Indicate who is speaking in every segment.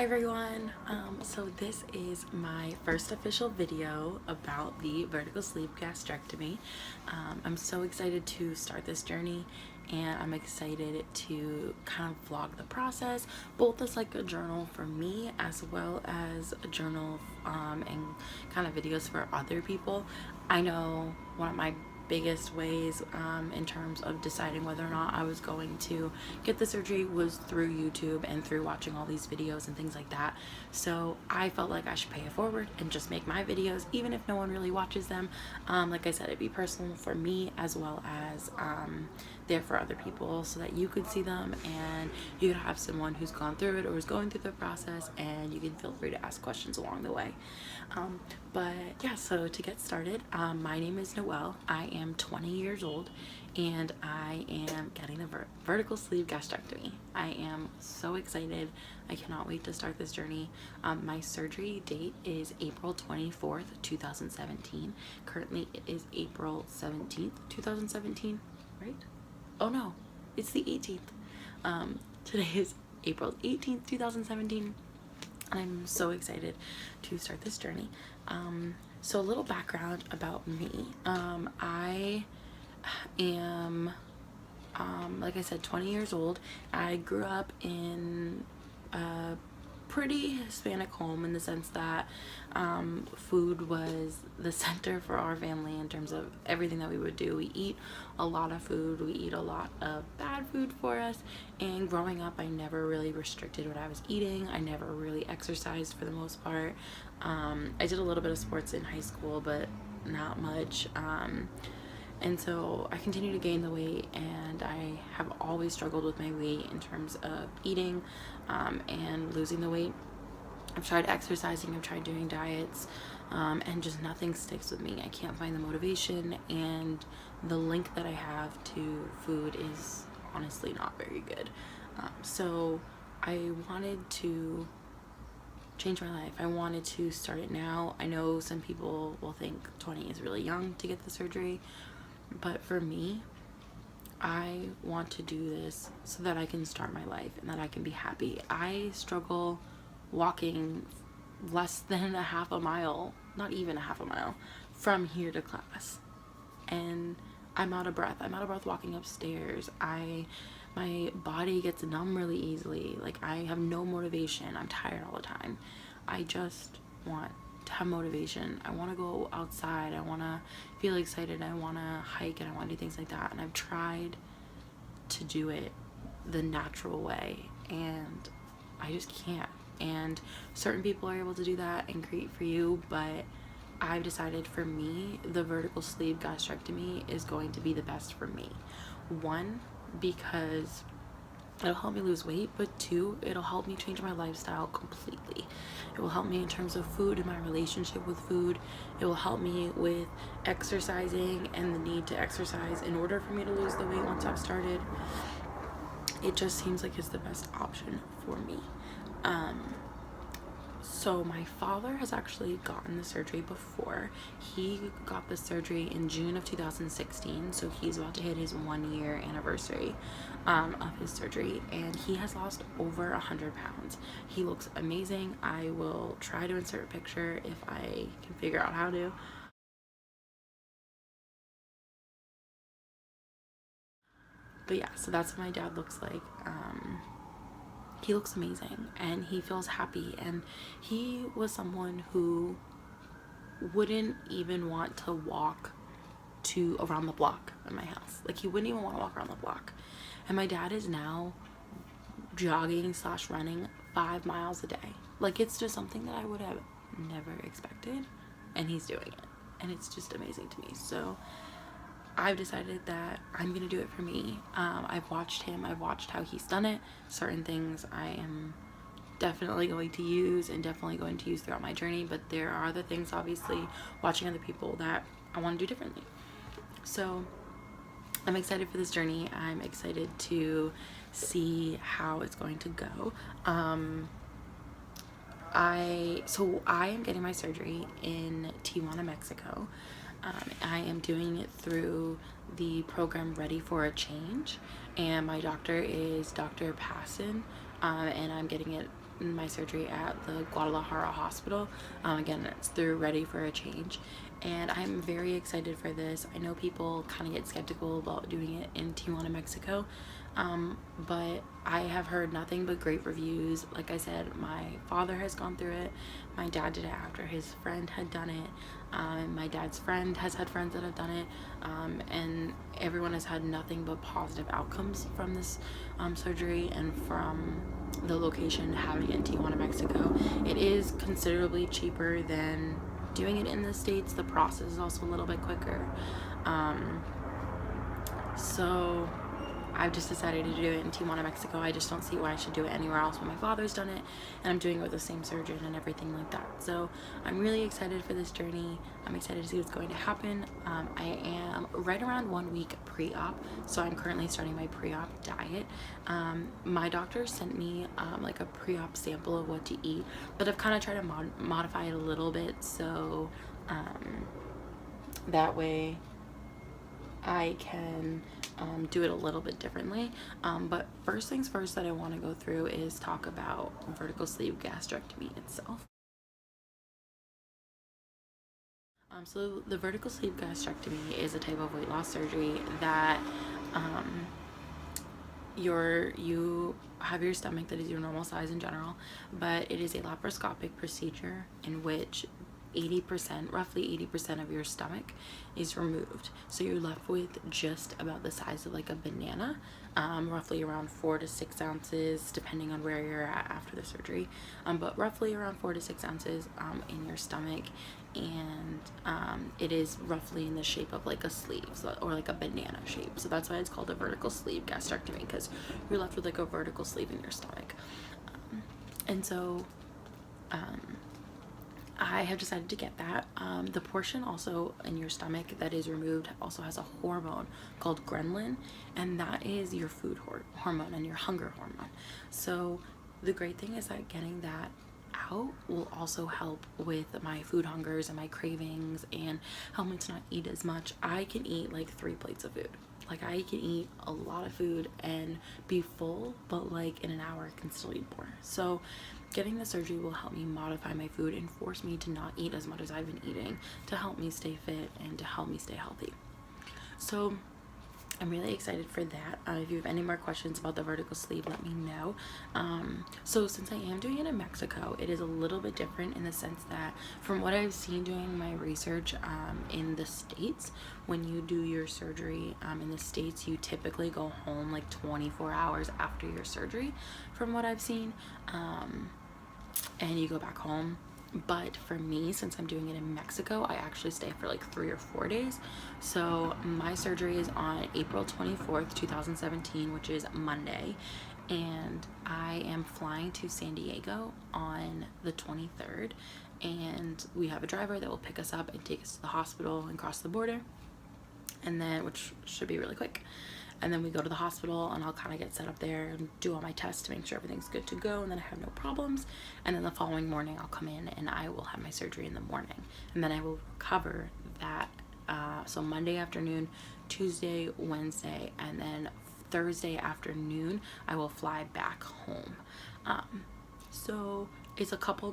Speaker 1: Hi everyone, so this is my first official video about the vertical sleeve gastrectomy. I'm so excited to start this journey, and I'm excited to kind of vlog the process, both as like a journal for me as well as a journal and kind of videos for other people. I know one of my biggest ways in terms of deciding whether or not I was going to get the surgery was through YouTube and through watching all these videos and things like that. So I felt like I should pay it forward and just make my videos, even if no one really watches them. Like I said, it'd be personal for me as well as there for other people, so that you could see them and you could have someone who's gone through it or is going through the process, and you can feel free to ask questions along the way. But yeah, so to get started, my name is Noelle. I am 20 years old and I am getting a vertical sleeve gastrectomy. I am so excited. I cannot wait to start this journey. My surgery date is April 24th, 2017. Currently it is April 17th, 2017, right? Oh no, it's the 18th. Today is April 18th, 2017. I'm so excited to start this journey. So a little background about me. I am, like I said, 20 years old. I grew up in a pretty Hispanic home in the sense that food was the center for our family in terms of everything that we would do. We eat a lot of food, we eat a lot of bad food for us, and growing up I never really restricted what I was eating. I never really exercised for the most part. I did a little bit of sports in high school, but not much. And so I continue to gain the weight, and I have always struggled with my weight in terms of eating and losing the weight. I've tried exercising, I've tried doing diets, and just nothing sticks with me. I can't find the motivation, and the link that I have to food is honestly not very good. So I wanted to change my life. I wanted to start it now. I know some people will think 20 is really young to get the surgery, but for me, I want to do this so that I can start my life and that I can be happy. I struggle walking less than a half a mile, not even a half a mile, from here to class. And I'm out of breath. I'm out of breath walking upstairs. My body gets numb really easily. Like, I have no motivation. I'm tired all the time. I just want to have motivation. I want to go outside. I want to feel excited. I want to hike, and I want to do things like that. And I've tried to do it the natural way, and I just can't. And certain people are able to do that, and great for you, but I've decided for me, the vertical sleeve gastrectomy is going to be the best for me. One, because it'll help me lose weight, but two, it'll help me change my lifestyle completely. It will help me in terms of food and my relationship with food. It will help me with exercising and the need to exercise in order for me to lose the weight once I've started. It just seems like it's the best option for me. So my father has actually gotten the surgery before. He got the surgery in June of 2016, so he's about to hit his 1-year anniversary of his surgery, and he has lost over 100 pounds. He looks amazing. I will try to insert a picture if I can figure out how to. But yeah, so that's what my dad looks like. He looks amazing, and he feels happy, and he was someone who wouldn't even want to walk to around the block in my house. Like, he wouldn't even want to walk around the block. And my dad is now jogging / running 5 miles a day. Like, it's just something that I would have never expected, and he's doing it, and it's just amazing to me. So I've decided that I'm gonna do it for me. I've watched him, I've watched how he's done it. Certain things I am definitely going to use and definitely going to use throughout my journey, but there are other things, obviously, watching other people, that I want to do differently. So I'm excited for this journey. I'm excited to see how it's going to go. I am getting my surgery in Tijuana, Mexico. I am doing it through the program Ready for a Change, and my doctor is Dr. Passon, and I'm getting it my surgery at the Guadalajara hospital. Again, it's through Ready for a Change, and I'm very excited for this. I know people kind of get skeptical about doing it in Tijuana, Mexico, but I have heard nothing but great reviews. Like I said, my father has gone through it. My dad did it after his friend had done it. My dad's friend has had friends that have done it, and everyone has had nothing but positive outcomes from this surgery and from the location having it in Tijuana, Mexico. It is considerably cheaper than doing it in the States. The process is also a little bit quicker. So I've just decided to do it in Tijuana, Mexico. I just don't see why I should do it anywhere else when my father's done it, and I'm doing it with the same surgeon and everything like that. So I'm really excited for this journey. I'm excited to see what's going to happen. I am right around 1 week pre-op, so I'm currently starting my pre-op diet. My doctor sent me like a pre-op sample of what to eat, but I've kind of tried to modify it a little bit, so that way I can do it a little bit differently. But first things first that I want to go through is talk about vertical sleeve gastrectomy itself. So the vertical sleeve gastrectomy is a type of weight loss surgery that you have your stomach that is your normal size in general, but it is a laparoscopic procedure in which 80%, roughly 80% of your stomach is removed. So you're left with just about the size of like a banana, roughly around 4 to 6 ounces, depending on where you're at after the surgery, but roughly around 4 to 6 ounces in your stomach. And it is roughly in the shape of like a sleeve, or like a banana shape. So that's why it's called a vertical sleeve gastrectomy, because you're left with like a vertical sleeve in your stomach. And so I have decided to get that. The portion also in your stomach that is removed also has a hormone called ghrelin, and that is your food hormone and your hunger hormone. So the great thing is that getting that out will also help with my food hungers and my cravings and help me to not eat as much. I can eat like 3 plates of food. Like I can eat a lot of food and be full, but like in an hour I can still eat more. So getting the surgery will help me modify my food and force me to not eat as much as I've been eating, to help me stay fit and to help me stay healthy. So I'm really excited for that. If you have any more questions about the vertical sleeve, let me know. So since I am doing it in Mexico, it is a little bit different in the sense that from what I've seen doing my research in the States, when you do your surgery in the States, you typically go home like 24 hours after your surgery, from what I've seen, and you go back home. But for me, since I'm doing it in Mexico, I actually stay for like 3 or 4 days. So my surgery is on April 24th, 2017, which is Monday. And I am flying to San Diego on the 23rd. And we have a driver that will pick us up and take us to the hospital and cross the border. And then, which should be really quick. And then we go to the hospital and I'll kind of get set up there and do all my tests to make sure everything's good to go and then I have no problems. And then the following morning I'll come in and I will have my surgery in the morning. And then I will recover that. So Monday afternoon, Tuesday, Wednesday, and then Thursday afternoon, I will fly back home. So it's a couple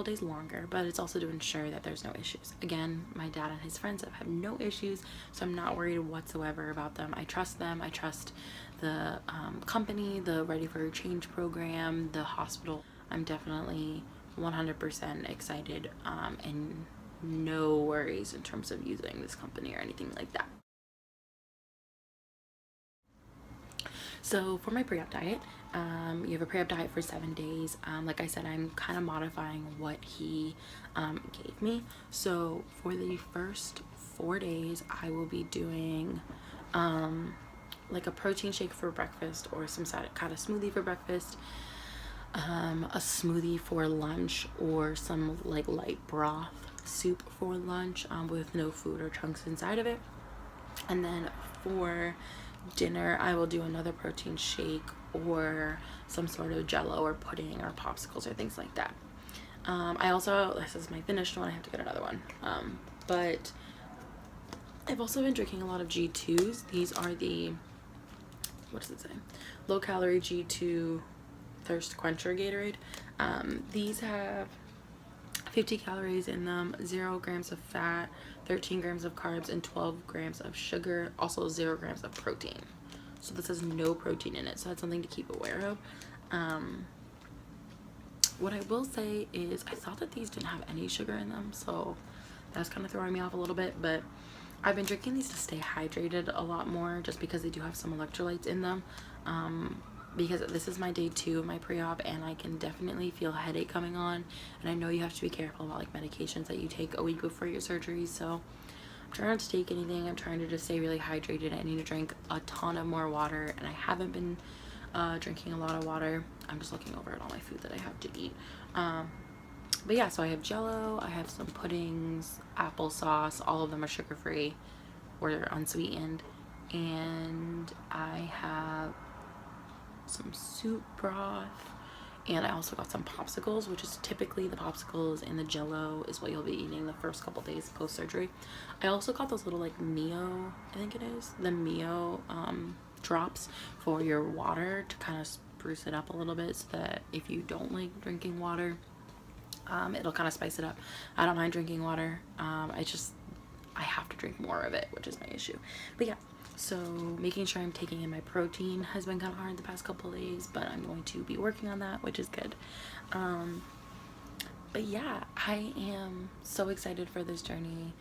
Speaker 1: days longer, but it's also to ensure that there's no issues. Again, my dad and his friends have had no issues, so I'm not worried whatsoever about them. I trust them. I trust the company, the Ready for a Change program, the hospital. I'm definitely 100% excited, and no worries in terms of using this company or anything like that. So for my pre-op diet, you have a pre-op diet for 7 days. Like I said, I'm kind of modifying what he gave me. So for the first 4 days, I will be doing like a protein shake for breakfast, or some kind of smoothie for breakfast, a smoothie for lunch, or some like light broth soup for lunch with no food or chunks inside of it. And then for dinner, I will do another protein shake or some sort of jello or pudding or popsicles or things like that. I also, this is my finished one, I have to get another one, but I've also been drinking a lot of G2s. These are the, what does it say, low calorie G2 thirst quencher Gatorade. These have 50 calories in them, 0 grams of fat, 13 grams of carbs, and 12 grams of sugar, also 0 grams of protein. So this has no protein in it, so that's something to keep aware of. What I will say is I thought that these didn't have any sugar in them, so that's kind of throwing me off a little bit, but I've been drinking these to stay hydrated a lot more, just because they do have some electrolytes in them. Because this is my day 2 of my pre-op, and I can definitely feel a headache coming on, and I know you have to be careful about like medications that you take a week before your surgery. So I'm trying not to take anything. I'm trying to just stay really hydrated. I need to drink a ton of more water, and I haven't been drinking a lot of water. I'm just looking over at all my food that I have to eat. But yeah, so I have Jello, I have some puddings, applesauce, all of them are sugar-free or unsweetened, and I have some soup broth, and I also got some popsicles, which is typically the popsicles and the Jello is what you'll be eating the first couple days post-surgery. I also got those little like Mio, I think it is, the Mio drops for your water to kind of spruce it up a little bit, so that if you don't like drinking water, it'll kind of spice it up. I don't mind drinking water. I have to drink more of it, which is my issue. But yeah, so making sure I'm taking in my protein has been kind of hard the past couple of days, but I'm going to be working on that, which is good. But yeah, I am so excited for this journey.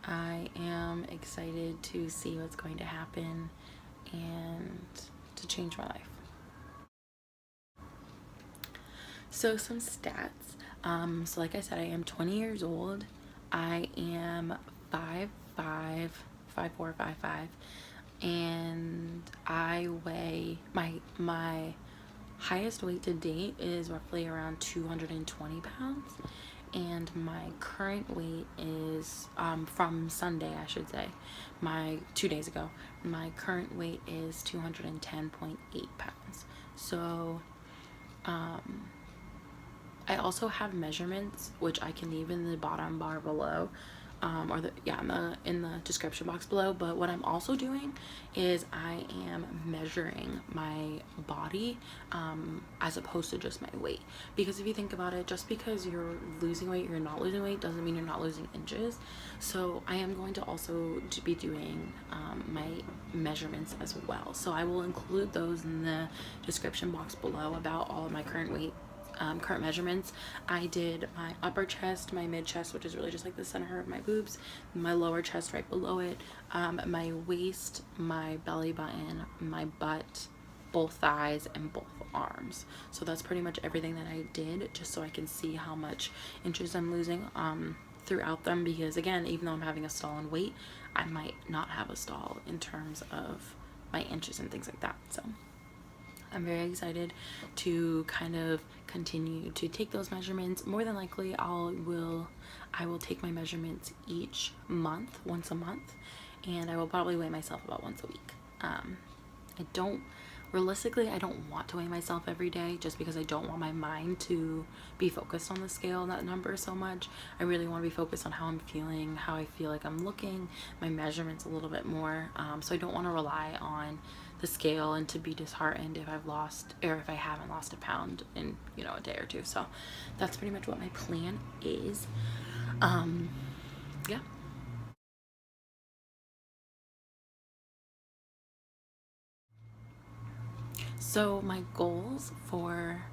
Speaker 1: I am excited to see what's going to happen and to change my life. So some stats. So like I said, I am 20 years old. I am 5'5", 5'4", 5'5", and I weigh, my highest weight to date is roughly around 220 pounds, and my current weight is from Sunday, I should say, 2 days ago, my current weight is 210.8 pounds. So I also have measurements, which I can leave in the bottom bar below, or in the description box below. But what I'm also doing is I am measuring my body as opposed to just my weight, because if you think about it, just because you're losing weight, you're not losing weight doesn't mean you're not losing inches. So I am going to also be doing my measurements as well, so I will include those in the description box below about all of my current weight, current measurements. I did my upper chest, my mid chest, which is really just like the center of my boobs, my lower chest right below it, my waist, my belly button, my butt, both thighs, and both arms. So that's pretty much everything that I did, just so I can see how much inches I'm losing throughout them, because again, even though I'm having a stall in weight, I might not have a stall in terms of my inches and things like that. So I'm very excited to kind of continue to take those measurements. More than likely, I will take my measurements each month, once a month, and I will probably weigh myself about once a week. Realistically, I don't want to weigh myself every day, just because I don't want my mind to be focused on the scale and that number so much. I really want to be focused on how I'm feeling, how I feel like I'm looking, my measurements a little bit more. So I don't want to rely on the scale and to be disheartened if I've lost, or if I haven't lost a pound in, a day or two. So that's pretty much what my plan is. Yeah. So my goals for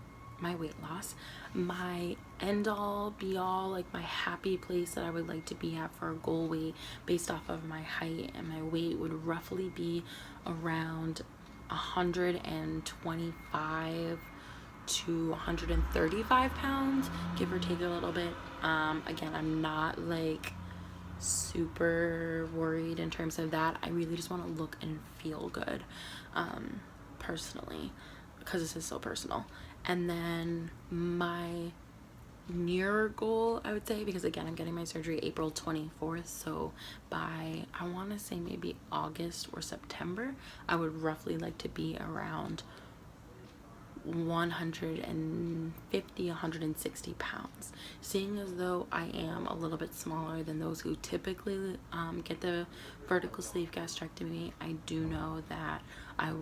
Speaker 1: my weight loss, my end all be all, like my happy place that I would like to be at for a goal weight based off of my height and my weight would roughly be around 125 to 135 pounds, give or take a little bit. Again, I'm not like super worried in terms of that. I really just want to look and feel good, personally, because this is so personal. And then my near goal, I would say, because again, I'm getting my surgery April 24th, so by, I want to say maybe August or September, I would roughly like to be around 150, 160 pounds. Seeing as though I am a little bit smaller than those who typically get the vertical sleeve gastrectomy, I do know that I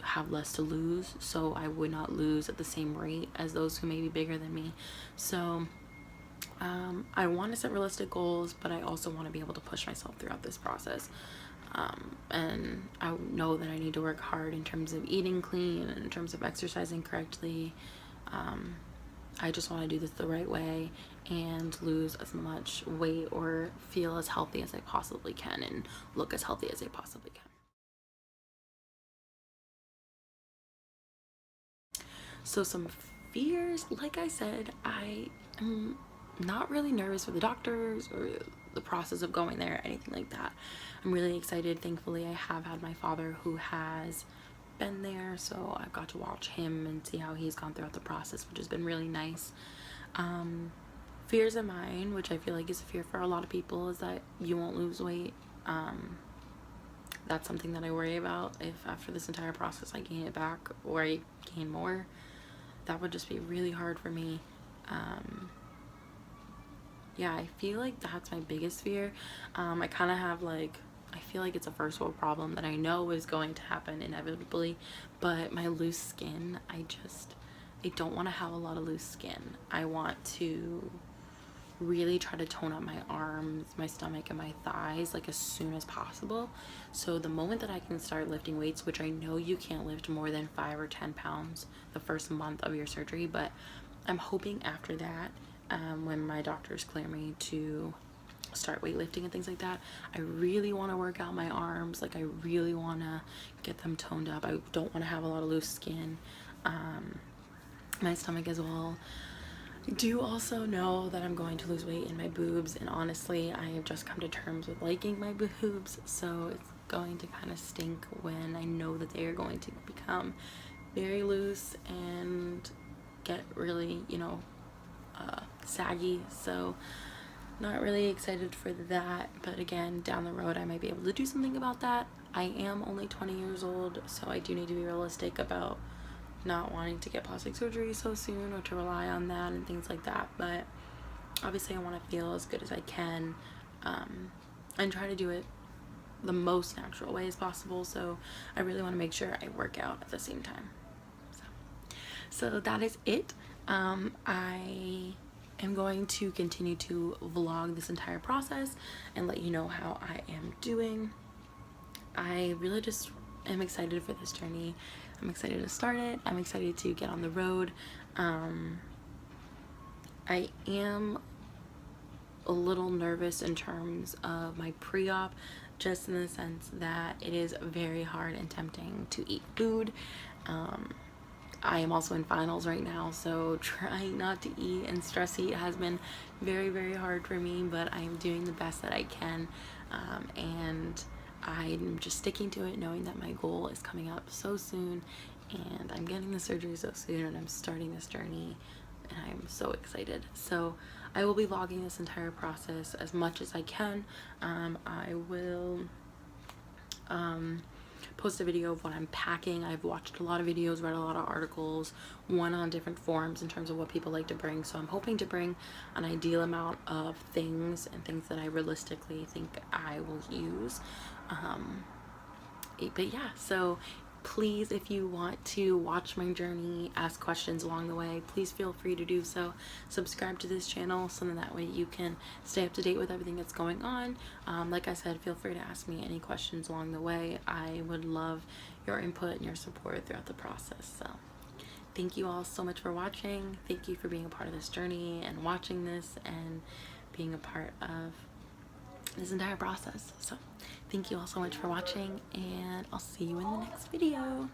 Speaker 1: have less to lose, so I would not lose at the same rate as those who may be bigger than me. So I want to set realistic goals, but I also want to be able to push myself throughout this process. And I know that I need to work hard in terms of eating clean and in terms of exercising correctly. I just want to do this the right way and lose as much weight or feel as healthy as I possibly can and look as healthy as I possibly can. So some fears, like I said, I am not really nervous for the doctors or the process of going there or anything like that. I'm really excited. Thankfully, I have had my father who has been there, so I've got to watch him and see how he's gone throughout the process, which has been really nice. Fears of mine, which I feel like is a fear for a lot of people, is that you won't lose weight. That's something that I worry about. If after this entire process I gain it back or I gain more, that would just be really hard for me. Yeah, I feel like that's my biggest fear. I kind of have like, I feel like it's a first world problem that I know is going to happen inevitably, but my loose skin, I don't want to have a lot of loose skin. I want to really try to tone up my arms, my stomach, and my thighs like as soon as possible. So the moment that I can start lifting weights, which I know you can't lift more than 5 or 10 pounds the first month of your surgery, but I'm hoping after that, when my doctors clear me to start weightlifting and things like that, I really want to work out my arms. Like I really want to get them toned up. I don't want to have a lot of loose skin. My stomach as well. I do also know that I'm going to lose weight in my boobs, and honestly I have just come to terms with liking my boobs, so it's going to kind of stink when I know that they are going to become very loose and get really, saggy. So not really excited for that, but again, down the road I might be able to do something about that. I am only 20 years old, so I do need to be realistic about not wanting to get plastic surgery so soon or to rely on that and things like that. But obviously I want to feel as good as I can, and try to do it the most natural way as possible. So I really want to make sure I work out at the same time. So that is it. I am going to continue to vlog this entire process and let you know how I am doing. I really just am excited for this journey. I'm excited to start it. I'm excited to get on the road. I am a little nervous in terms of my pre-op, just in the sense that it is very hard and tempting to eat food. I am also in finals right now, so trying not to eat and stress eat has been very, very hard for me, but I am doing the best that I can, and I'm just sticking to it, knowing that my goal is coming up so soon, and I'm getting the surgery so soon, and I'm starting this journey, and I'm so excited. So I will be vlogging this entire process as much as I can. I will post a video of what I'm packing. I've watched a lot of videos, read a lot of articles, one on different forums in terms of what people like to bring. So I'm hoping to bring an ideal amount of things and things that I realistically think I will use. But yeah, so please, if you want to watch my journey, ask questions along the way, please feel free to do so. Subscribe to this channel so that way you can stay up to date with everything that's going on. Like I said, feel free to ask me any questions along the way. I would love your input and your support throughout the process. So thank you all so much for watching. Thank you for being a part of this journey and watching this and being a part of this entire process. So thank you all so much for watching, and I'll see you in the next video.